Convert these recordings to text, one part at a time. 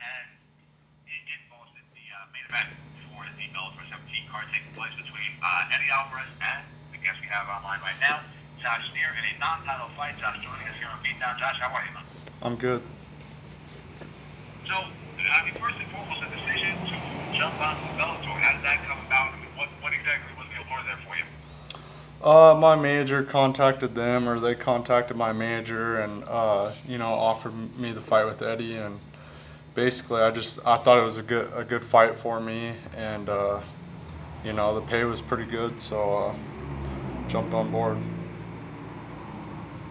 and in Boston, the main event for the Bellator 17 card taking place between Eddie Alvarez and the guest we have online right now, Neer, in a non-title fight. Josh joining us here on Beatdown. Josh, how are you, man? I'm good. So, I mean, first and foremost, the decision to jump on Bellator, how did that come about? I mean, what exactly was the allure there for you? My manager contacted them, or they contacted my manager, and offered me the fight with Eddie. And basically, I thought it was a good fight for me, and the pay was pretty good, so jumped on board.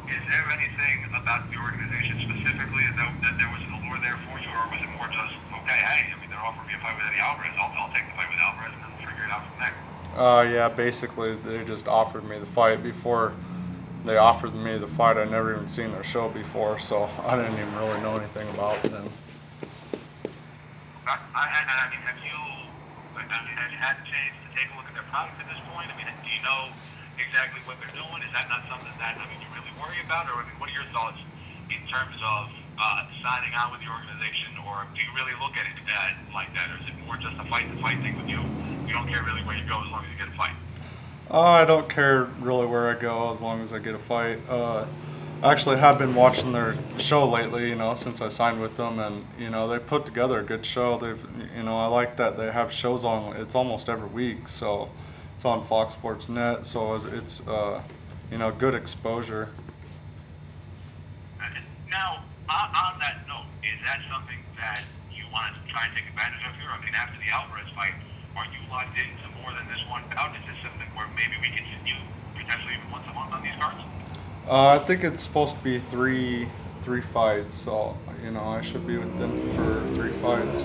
Is there anything about the organization specifically that there was an allure there for you, or was it more just, okay, hey, I mean, they're offering me a fight with Eddie Alvarez, I'll take the fight with Alvarez, and then we'll figure it out from there? Yeah, basically, they just offered me the fight. Before they offered me the fight, I never even seen their show before, so I didn't even really know anything about them. I mean, have you had a chance to take a look at their product at this point? I mean, do you know exactly what they're doing? Is that not something that, you really worry about? Or, I mean, what are your thoughts in terms of signing on with the organization? Or do you really look at it like that? Or is it more just a fight-to-fight thing with you? You don't care really where you go as long as you get a fight? I don't care really where I go as long as I get a fight. I actually have been watching their show lately, since I signed with them, and they put together a good show. I like that they have shows on. It's almost every week, so it's on Fox Sports Net, so it's good exposure. Now, on that note, is that something that you want to try and take advantage of here? I mean, after the Alvarez fight, are you locked into more than this one bout? Is this something where maybe we can see you potentially even once a month on these cards? I think it's supposed to be three fights, so I should be with them for 3 fights.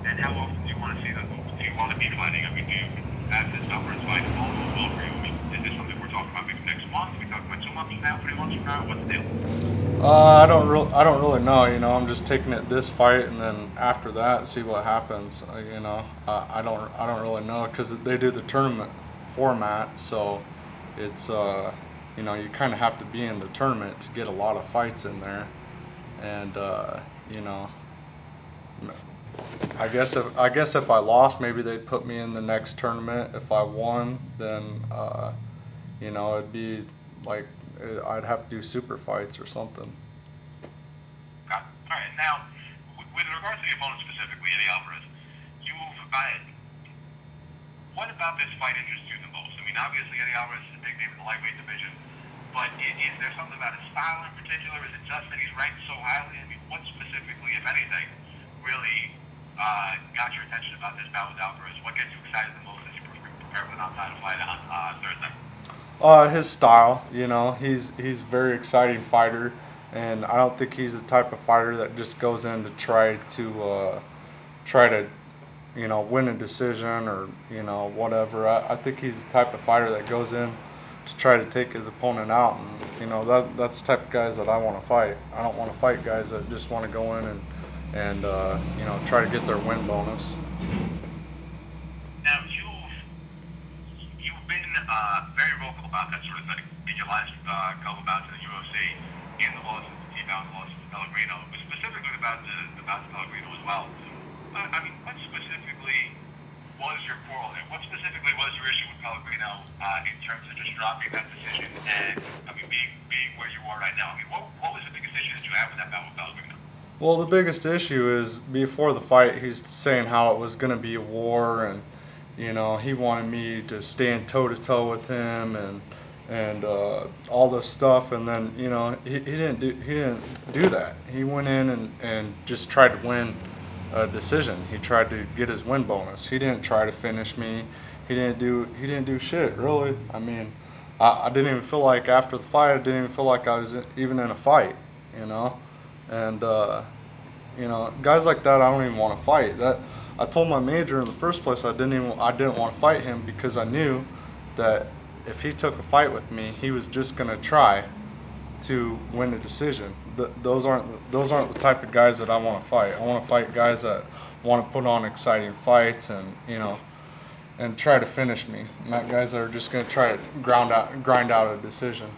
And how often do you want to see them? Do you want to be fighting? I mean, do you have this Alvarez fight all go well for you? I mean, is this something we're talking about maybe next month? Are we talking about 2 months from now, 3 months from now? What's the deal? I don't really know. I'm just taking it this fight, and then after that, see what happens. I don't really know, because they do the tournament format, so it's you kind of have to be in the tournament to get a lot of fights in there, and I guess if I lost, maybe they'd put me in the next tournament. If I won, then it'd be like I'd have to do super fights or something. Okay. All right. Now, with regards to the opponent specifically, Eddie Alvarez, what about this fight interests you the most? I mean, obviously Eddie Alvarez is a big name in the lightweight division, but is there something about his style in particular? Is it just that he's ranked so highly? I mean, what specifically, if anything, really got your attention about this bout with Alvarez? What gets you excited the most as you prepare for the non-title fight on Thursday? His style, he's a very exciting fighter, and I don't think he's the type of fighter that just goes in to try to win a decision or whatever. I think he's the type of fighter that goes in to try to take his opponent out, and that's the type of guys that I want to fight. I don't want to fight guys that just want to go in and try to get their win bonus. Now, you've been very vocal about that sort of thing in your last couple bouts in the UFC, in the losses to T-Bound, the losses to Pellegrino, but specifically about the bouts to Pellegrino as well. I mean, what specifically was your quarrel there? What specifically was your issue with Pellegrino in terms of just dropping that decision and, being where you are right now? I mean, what was the biggest issue that you had with that bout with Pellegrino? Well, the biggest issue is before the fight, he's saying how it was going to be a war, and he wanted me to stand toe-to-toe with him and all this stuff, and then he didn't do that. He went in and just tried to win a decision. He tried to get his win bonus. He didn't try to finish me. He didn't do shit, really. I mean, I didn't even feel like after the fight, I didn't even feel like I was even in a fight, and guys like that, I don't even want to fight. That I told my manager in the first place I didn't want to fight him, because I knew that if he took a fight with me, he was just gonna try to win a decision. Those aren't the type of guys that I want to fight. I want to fight guys that want to put on exciting fights and and try to finish me. Not guys that are just gonna try to grind out a decision.